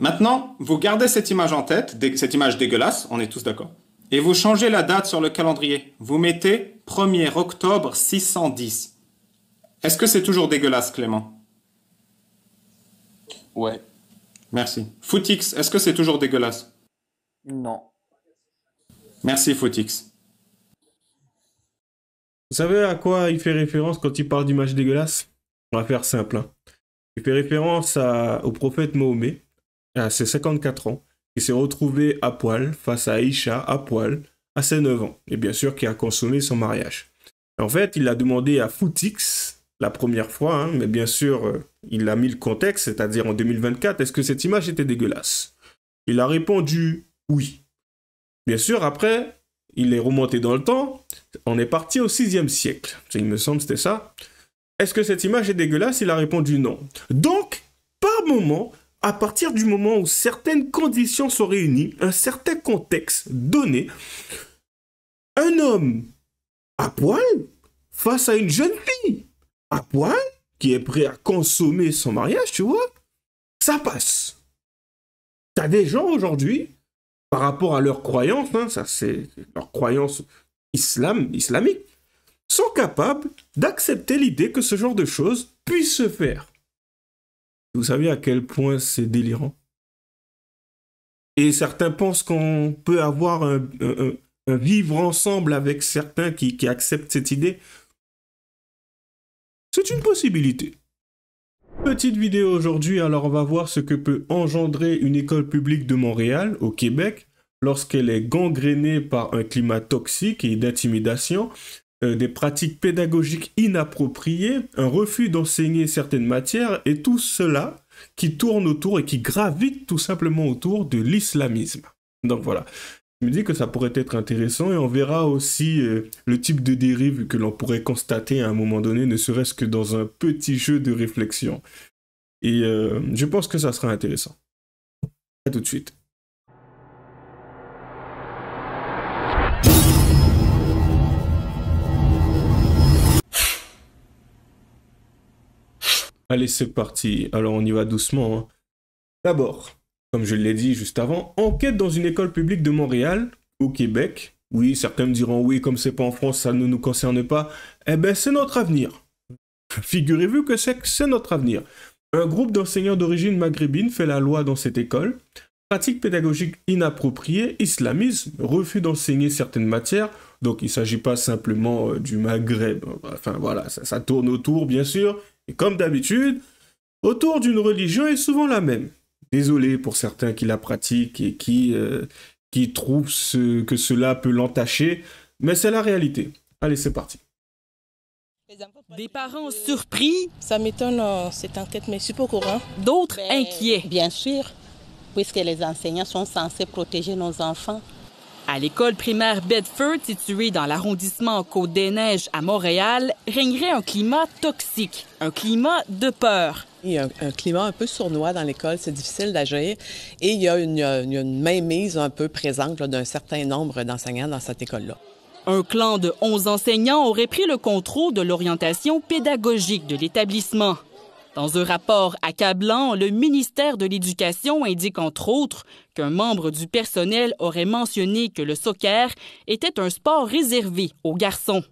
Maintenant, vous gardez cette image en tête, cette image dégueulasse, on est tous d'accord. Et vous changez la date sur le calendrier. Vous mettez 1er octobre 610. Est-ce que c'est toujours dégueulasse, Clément? Ouais. Merci. Footix, est-ce que c'est toujours dégueulasse? Non. Merci, Footix. Vous savez à quoi il fait référence quand il parle d'image dégueulasse? On va faire simple. Hein. Il fait référence au prophète Mahomet, à ses 54 ans, qui s'est retrouvé à poil face à Aïcha à poil à ses 9 ans, et bien sûr qui a consommé son mariage. En fait, il a demandé à Footix la première fois, hein, mais bien sûr, il a mis le contexte, c'est-à-dire en 2024, est-ce que cette image était dégueulasse? Il a répondu oui. Bien sûr, après, il est remonté dans le temps, on est parti au 6e siècle, il me semble que c'était ça. Est-ce que cette image est dégueulasse? Il a répondu non. Donc, par moment, à partir du moment où certaines conditions sont réunies, un certain contexte donné, un homme à poil face à une jeune fille à poil qui est prêt à consommer son mariage, tu vois, ça passe. T'as des gens aujourd'hui, par rapport à leurs croyances, hein, ça c'est leur croyance islamique, sont capables d'accepter l'idée que ce genre de choses puisse se faire. Vous savez à quel point c'est délirant? Et certains pensent qu'on peut avoir un vivre ensemble avec certains qui acceptent cette idée. C'est une possibilité. Petite vidéo aujourd'hui, alors on va voir ce que peut engendrer une école publique de Montréal, au Québec, lorsqu'elle est gangrénée par un climat toxique et d'intimidation, des pratiques pédagogiques inappropriées, un refus d'enseigner certaines matières, et tout cela qui tourne autour et qui gravite tout simplement autour de l'islamisme. Donc voilà, je me dis que ça pourrait être intéressant et on verra aussi le type de dérive que l'on pourrait constater à un moment donné, ne serait-ce que dans un petit jeu de réflexion. Et je pense que ça sera intéressant. À tout de suite. Allez, c'est parti. Alors, on y va doucement. Hein. D'abord, comme je l'ai dit juste avant, enquête dans une école publique de Montréal, au Québec. Oui, certains me diront, oui, comme c'est pas en France, ça ne nous concerne pas. Eh ben, c'est notre avenir. Figurez-vous que c'est notre avenir. Un groupe d'enseignants d'origine maghrébine fait la loi dans cette école. Pratiques pédagogiques inappropriées, islamisme, refus d'enseigner certaines matières. Donc, il ne s'agit pas simplement du Maghreb. Enfin, voilà, ça tourne autour, bien sûr. Et comme d'habitude, autour d'une religion est souvent la même. Désolé pour certains qui la pratiquent et qui trouvent que cela peut l'entacher, mais c'est la réalité. Allez, c'est parti. Des parents surpris. Ça m'étonne, cette enquête, mais je suis pas au courant. D'autres inquiets. Bien sûr, puisque les enseignants sont censés protéger nos enfants. À l'école primaire Bedford, située dans l'arrondissement Côte-des-Neiges à Montréal, régnerait un climat toxique, un climat de peur. Il y a un climat un peu sournois dans l'école, c'est difficile d'agir. Et il y a une mainmise un peu présente d'un certain nombre d'enseignants dans cette école-là. Un clan de 11 enseignants aurait pris le contrôle de l'orientation pédagogique de l'établissement. Dans un rapport accablant, le ministère de l'Éducation indique entre autres qu'un membre du personnel aurait mentionné que le soccer était un sport réservé aux garçons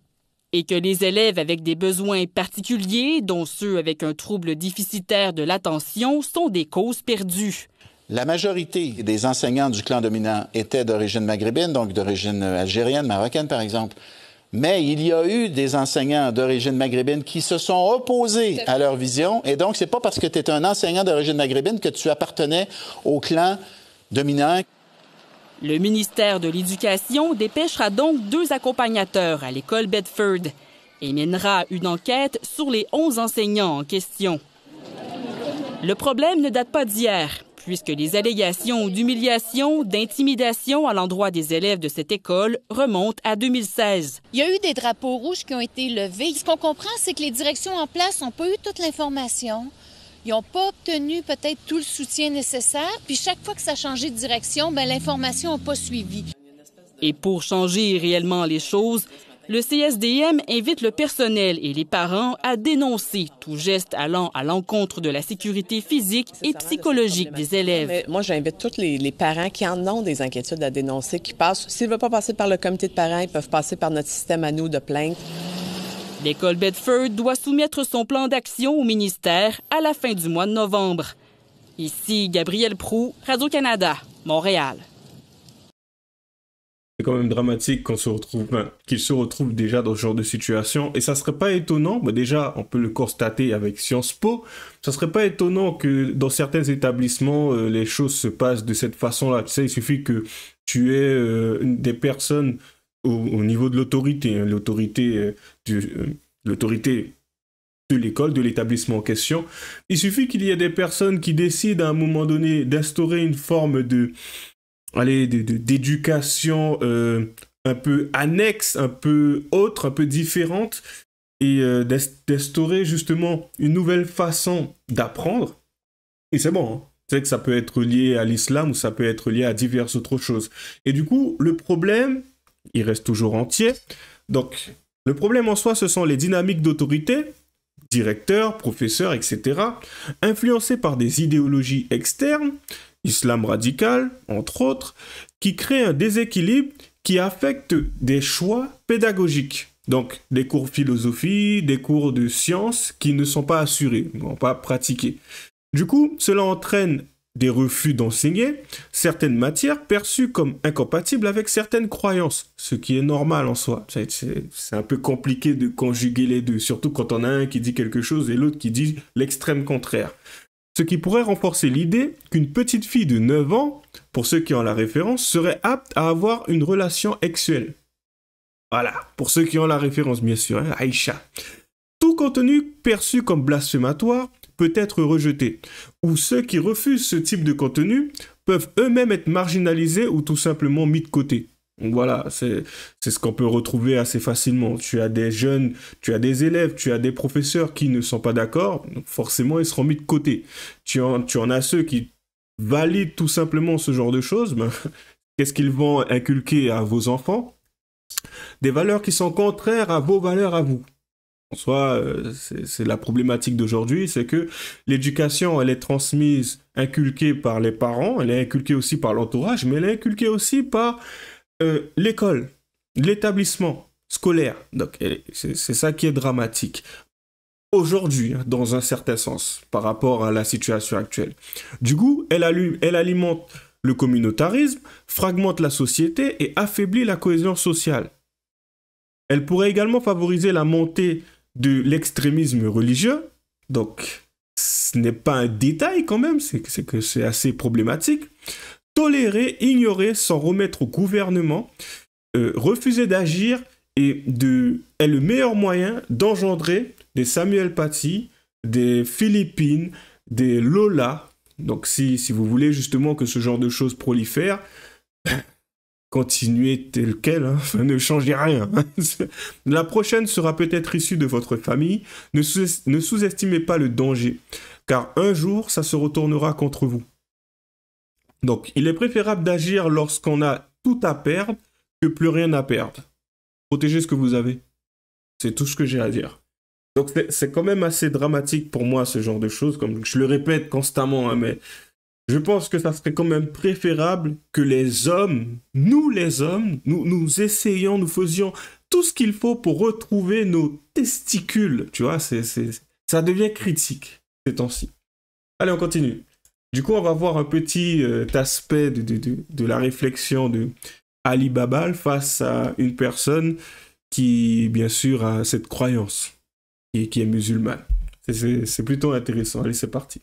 et que les élèves avec des besoins particuliers, dont ceux avec un trouble déficitaire de l'attention, sont des causes perdues. La majorité des enseignants du clan dominant étaient d'origine maghrébine, donc d'origine algérienne, marocaine par exemple. Mais il y a eu des enseignants d'origine maghrébine qui se sont opposés à leur vision. Et donc, c'est pas parce que tu es un enseignant d'origine maghrébine que tu appartenais au clan dominant. Le ministère de l'Éducation dépêchera donc 2 accompagnateurs à l'école Bedford et mènera une enquête sur les 11 enseignants en question. Le problème ne date pas d'hier, puisque les allégations d'humiliation, d'intimidation à l'endroit des élèves de cette école remontent à 2016. Il y a eu des drapeaux rouges qui ont été levés. Ce qu'on comprend, c'est que les directions en place n'ont pas eu toute l'information. Ils n'ont pas obtenu peut-être tout le soutien nécessaire. Puis chaque fois que ça a changé de direction, l'information n'a pas suivi. Et pour changer réellement les choses, Le CSDM invite le personnel et les parents à dénoncer tout geste allant à l'encontre de la sécurité physique et psychologique des élèves. Mais moi, j'invite tous les parents qui en ont des inquiétudes à dénoncer, qui passent, s'ils ne veulent pas passer par le comité de parents, ils peuvent passer par notre système à nous de plainte. L'école Bedford doit soumettre son plan d'action au ministère à la fin du mois de novembre. Ici, Gabrielle Proulx, Radio-Canada, Montréal. C'est quand même dramatique qu'ils se retrouvent déjà dans ce genre de situation. Et ça serait pas étonnant, déjà, on peut le constater avec Sciences Po, ça serait pas étonnant que dans certains établissements, les choses se passent de cette façon-là. Tu sais, il suffit que tu aies des personnes au niveau de l'autorité, hein, l'autorité de l'école, de l'établissement en question. Il suffit qu'il y ait des personnes qui décident à un moment donné d'instaurer une forme d'éducation un peu annexe, un peu autre, un peu différente, et d'instaurer justement une nouvelle façon d'apprendre. Et c'est bon, hein. C'est que ça peut être lié à l'islam ou ça peut être lié à diverses autres choses. Et du coup, le problème, il reste toujours entier. Donc, le problème en soi, ce sont les dynamiques d'autorité, directeurs, professeurs, etc., influencés par des idéologies externes, islam radical, entre autres, qui créent un déséquilibre qui affecte des choix pédagogiques. Donc, des cours de philosophie, des cours de sciences qui ne sont pas assurés, ne sont pas pratiqués. Du coup, cela entraîne des refus d'enseigner certaines matières perçues comme incompatibles avec certaines croyances, ce qui est normal en soi. C'est un peu compliqué de conjuguer les deux, surtout quand on a un qui dit quelque chose et l'autre qui dit l'extrême contraire. Ce qui pourrait renforcer l'idée qu'une petite fille de 9 ans, pour ceux qui ont la référence, serait apte à avoir une relation sexuelle. Voilà, pour ceux qui ont la référence, bien sûr, hein, Aïcha. Tout contenu perçu comme blasphématoire peut être rejeté, ou ceux qui refusent ce type de contenu peuvent eux-mêmes être marginalisés ou tout simplement mis de côté. Donc voilà, c'est ce qu'on peut retrouver assez facilement. Tu as des jeunes, tu as des élèves, tu as des professeurs qui ne sont pas d'accord, donc forcément ils seront mis de côté. Tu en as ceux qui valident tout simplement ce genre de choses. Qu'est-ce qu'ils vont inculquer à vos enfants? Des valeurs qui sont contraires à vos valeurs à vous. En soi, c'est la problématique d'aujourd'hui, c'est que l'éducation, elle est transmise, inculquée par les parents, elle est inculquée aussi par l'entourage, mais elle est inculquée aussi par l'école, l'établissement scolaire. Donc, c'est ça qui est dramatique. Aujourd'hui, hein, dans un certain sens, par rapport à la situation actuelle. Du coup, elle alimente le communautarisme, fragmente la société et affaiblit la cohésion sociale. Elle pourrait également favoriser la montée de l'extrémisme religieux. Donc, ce n'est pas un détail quand même, c'est que c'est assez problématique. Tolérer, ignorer, s'en remettre au gouvernement, refuser d'agir est le meilleur moyen d'engendrer des Samuel Paty, des Philippines, des Lola. Donc, si vous voulez justement que ce genre de choses prolifèrent, continuez tel quel, hein. Enfin, ne changez rien. La prochaine sera peut-être issue de votre famille. Ne sous-estimez pas le danger, car un jour, ça se retournera contre vous. Donc, il est préférable d'agir lorsqu'on a tout à perdre que plus rien à perdre. Protégez ce que vous avez. C'est tout ce que j'ai à dire. Donc, c'est quand même assez dramatique pour moi, ce genre de choses, comme je le répète constamment, hein, mais je pense que ça serait quand même préférable que les hommes, nous essayions, nous faisions tout ce qu'il faut pour retrouver nos testicules. Tu vois, ça devient critique ces temps-ci. Allez, on continue. Du coup, on va voir un petit aspect de la réflexion de Ali Babal face à une personne qui, bien sûr, a cette croyance et qui est musulmane. C'est plutôt intéressant. Allez, c'est parti.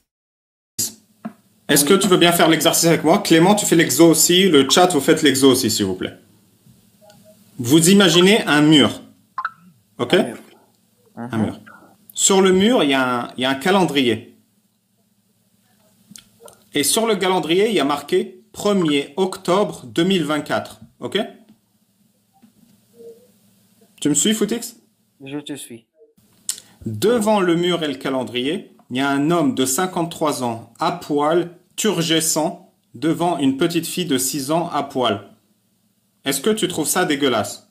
Est-ce que tu veux bien faire l'exercice avec moi? Clément, tu fais l'exo aussi. Le chat, vous faites l'exo aussi, s'il vous plaît. Vous imaginez un mur. OK? Un mur. Sur le mur, il y a un calendrier. Et sur le calendrier, il y a marqué 1er octobre 2024. OK? Tu me suis, Footix? Je te suis. Devant le mur et le calendrier, il y a un homme de 53 ans à poil, turgescent, devant une petite fille de 6 ans à poil. Est-ce que tu trouves ça dégueulasse?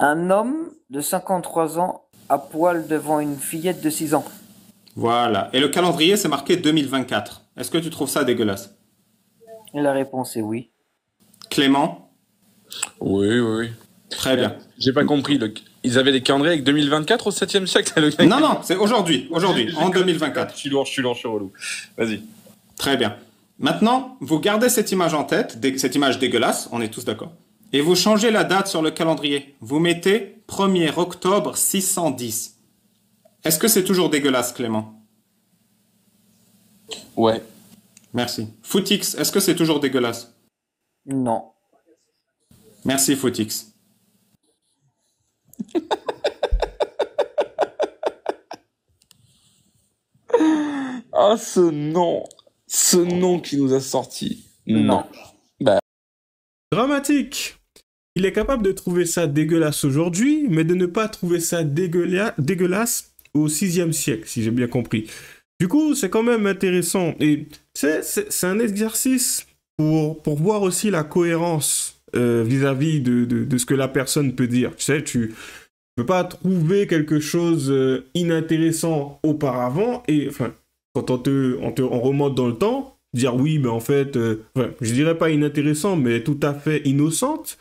Un homme de 53 ans à poil devant une fillette de 6 ans. Voilà. Et le calendrier, c'est marqué 2024. Est-ce que tu trouves ça dégueulasse? Et la réponse est oui. Clément? Oui, oui, oui. Très bien. J'ai pas compris. Ils avaient des calendriers avec 2024 au 7e siècle. Non, non, c'est aujourd'hui, en 2024. Je suis lourd, je suis relou. Vas-y. Très bien. Maintenant, vous gardez cette image en tête, cette image dégueulasse, on est tous d'accord. Et vous changez la date sur le calendrier. Vous mettez 1er octobre 610. Est-ce que c'est toujours dégueulasse, Clément? Ouais. Merci. Footix, est-ce que c'est toujours dégueulasse? Non. Merci, Footix. Ah, ce nom qui nous a sorti. Non. Dramatique. Il est capable de trouver ça dégueulasse aujourd'hui, mais de ne pas trouver ça dégueulasse au 6e siècle, si j'ai bien compris. Du coup, c'est quand même intéressant. Et c'est un exercice pour voir aussi la cohérence vis-à-vis de ce que la personne peut dire. Tu sais, tu peux pas trouver quelque chose inintéressant auparavant, et enfin, quand on remonte dans le temps, dire oui, mais en fait, je dirais pas inintéressant, mais tout à fait innocente.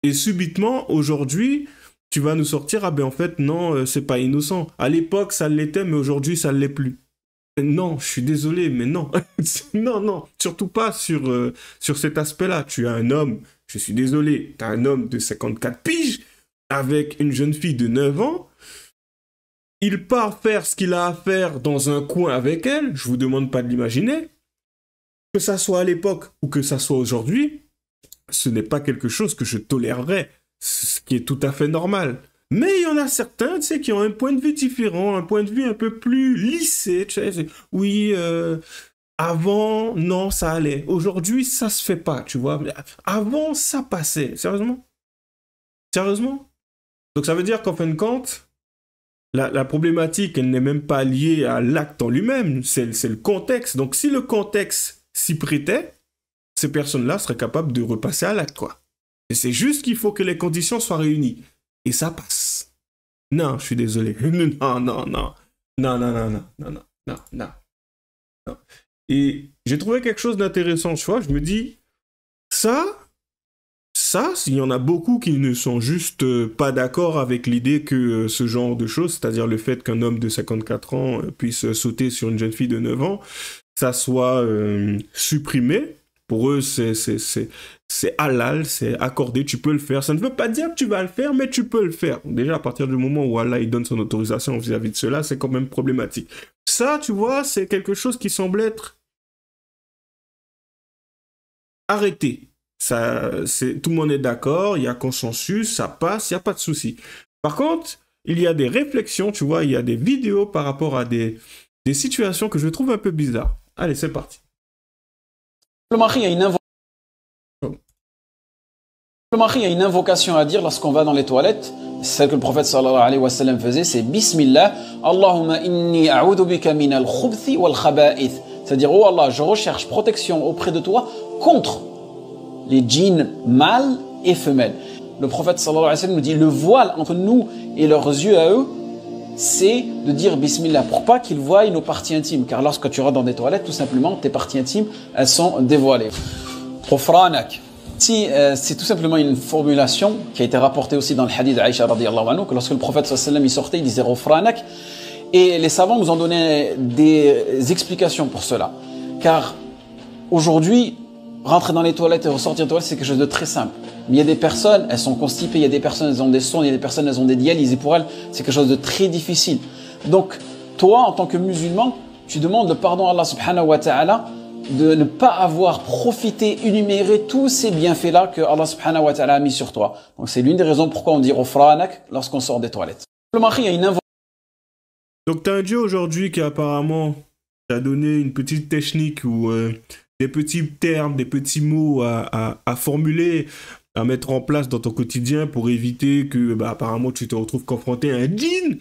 Et subitement, aujourd'hui, tu vas nous sortir, ah ben en fait, non, c'est pas innocent. À l'époque, ça l'était, mais aujourd'hui, ça ne l'est plus. Non, je suis désolé, mais non. Non, surtout pas sur cet aspect-là. Tu as un homme, je suis désolé, tu as un homme de 54 piges avec une jeune fille de 9 ans. Il part faire ce qu'il a à faire dans un coin avec elle. Je vous demande pas de l'imaginer. Que ça soit à l'époque ou que ça soit aujourd'hui, ce n'est pas quelque chose que je tolérerais, ce qui est tout à fait normal. Mais il y en a certains, tu sais, qui ont un point de vue différent, un point de vue un peu plus lissé, tu sais. Oui, avant, non, ça allait. Aujourd'hui, ça se fait pas, tu vois. Avant, ça passait. Sérieusement? Donc ça veut dire qu'en fin de compte, la problématique, elle n'est même pas liée à l'acte en lui-même, c'est le contexte. Donc si le contexte s'y prêtait, ces personnes-là seraient capables de repasser à l'acte, quoi. Et c'est juste qu'il faut que les conditions soient réunies. Et ça passe. Non, je suis désolé. Non. Et j'ai trouvé quelque chose d'intéressant, tu vois. Je me dis, ça, il y en a beaucoup qui ne sont juste pas d'accord avec l'idée que ce genre de choses, c'est-à-dire le fait qu'un homme de 54 ans puisse sauter sur une jeune fille de 9 ans, ça soit supprimé. Pour eux, c'est halal, c'est accordé, tu peux le faire. Ça ne veut pas dire que tu vas le faire, mais tu peux le faire. Déjà, à partir du moment où Allah il donne son autorisation vis-à-vis de cela, c'est quand même problématique. Ça, tu vois, c'est quelque chose qui semble être arrêté. Tout le monde est d'accord, il y a consensus, ça passe, il n'y a pas de souci. Par contre, il y a des réflexions, tu vois, il y a des vidéos par rapport à des situations que je trouve un peu bizarres. Allez, c'est parti. Le mari a une invocation à dire lorsqu'on va dans les toilettes. C'est celle que le prophète sallallahu alayhi wa sallam faisait, c'est Bismillah, Allahumma inni a'udhu bika min al-khubthi wal khaba'ith. C'est-à-dire, oh Allah, je recherche protection auprès de toi contre les djinns mâles et femelles. Le prophète sallallahu alayhi wa sallam nous dit, le voile entre nous et leurs yeux à eux, c'est de dire Bismillah pour pas qu'ils voient nos parties intimes. Car lorsque tu rentres dans des toilettes, tout simplement, tes parties intimes, elles sont dévoilées. Ghufranak. C'est tout simplement une formulation qui a été rapportée aussi dans le hadith d'Aïcha radiyallahu anhu, que lorsque le prophète sallallahu alayhi wa sallam il sortait, il disait Ghufranak. Et les savants nous ont donné des explications pour cela. Car aujourd'hui, rentrer dans les toilettes et ressortir des toilettes, c'est quelque chose de très simple. Mais il y a des personnes, elles sont constipées, il y a des personnes, elles ont des sondes, il y a des personnes, elles ont des dialyses, et pour elles, c'est quelque chose de très difficile. Donc, toi, en tant que musulman, tu demandes le pardon à Allah subhanahu wa ta'ala de ne pas avoir profité, énuméré tous ces bienfaits-là que Allah subhanahu wa ta'ala a mis sur toi. Donc, c'est l'une des raisons pourquoi on dit Ghufranak lorsqu'on sort des toilettes. Le mari a une invocation. Donc, tu as un Dieu aujourd'hui qui apparemment t'a donné une petite technique ou des petits termes, des petits mots à formuler, à mettre en place dans ton quotidien pour éviter que, apparemment, tu te retrouves confronté à un djinn.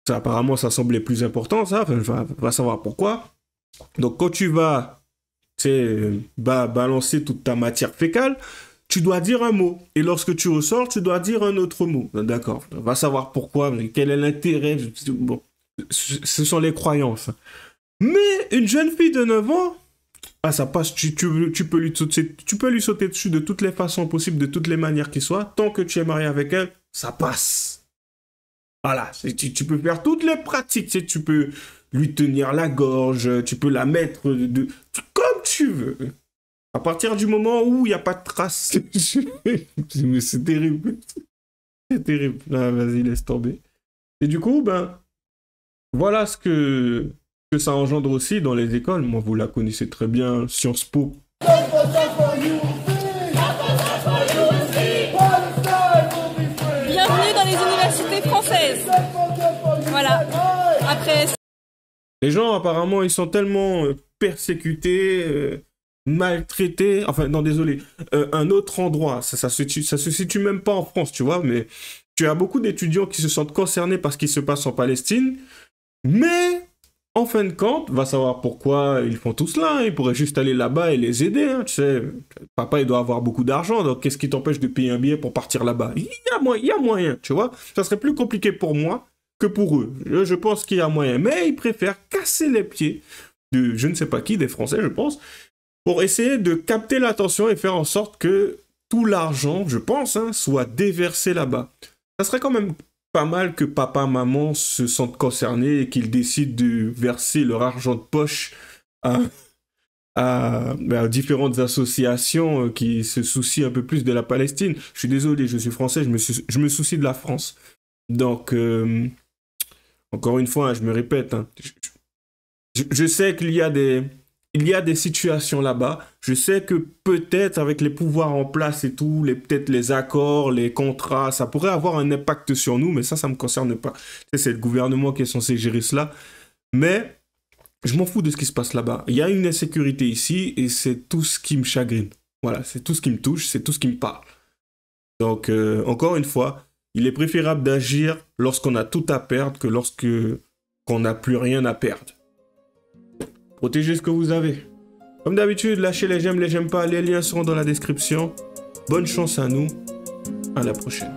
Ça, apparemment, ça semblait plus important, ça. Enfin, va savoir pourquoi. Donc, quand tu vas balancer toute ta matière fécale, tu dois dire un mot. Et lorsque tu ressors, tu dois dire un autre mot. D'accord, on va savoir pourquoi, mais quel est l'intérêt. Bon, ce sont les croyances. Mais une jeune fille de 9 ans, ah, ça passe, tu peux lui sauter dessus de toutes les façons possibles, de toutes les manières qui soient. Tant que tu es marié avec elle, ça passe. Voilà, tu peux faire toutes les pratiques. Tu peux lui tenir la gorge, tu peux la mettre comme tu veux. À partir du moment où il n'y a pas de traces. Mais c'est terrible. C'est terrible. Ah, vas-y, laisse tomber. Et du coup, ben, voilà ce que ça engendre aussi dans les écoles. Moi, vous la connaissez très bien, Sciences Po. Bienvenue dans les universités françaises. Voilà. Après... Les gens, apparemment, ils sont tellement persécutés, maltraités. Enfin, non, désolé. Un autre endroit, ça se situe même pas en France, tu vois, mais tu as beaucoup d'étudiants qui se sentent concernés par ce qui se passe en Palestine, mais en fin de compte, va savoir pourquoi ils font tout cela. Hein. Ils pourraient juste aller là-bas et les aider. Hein, tu sais, papa, il doit avoir beaucoup d'argent, donc qu'est-ce qui t'empêche de payer un billet pour partir là-bas? Il y a moyen, tu vois. Ça serait plus compliqué pour moi que pour eux. Je pense qu'il y a moyen. Mais ils préfèrent casser les pieds de je ne sais pas qui, des Français, je pense, pour essayer de capter l'attention et faire en sorte que tout l'argent, je pense, hein, soit déversé là-bas. Ça serait quand même pas mal que papa, maman se sentent concernés et qu'ils décident de verser leur argent de poche à différentes associations qui se soucient un peu plus de la Palestine. Je suis désolé, je suis français, je me soucie de la France. Donc, encore une fois, hein, je me répète, hein, je sais qu'il y a des situations là-bas. Je sais que peut-être avec les pouvoirs en place et tout, peut-être les accords, les contrats, ça pourrait avoir un impact sur nous, mais ça me concerne pas. C'est le gouvernement qui est censé gérer cela. Mais je m'en fous de ce qui se passe là-bas. Il y a une insécurité ici et c'est tout ce qui me chagrine. Voilà, c'est tout ce qui me touche, c'est tout ce qui me parle. Donc, encore une fois, il est préférable d'agir lorsqu'on a tout à perdre que qu'on n'a plus rien à perdre. Protégez ce que vous avez. Comme d'habitude, lâchez les j'aime pas, les liens seront dans la description. Bonne chance à nous. À la prochaine.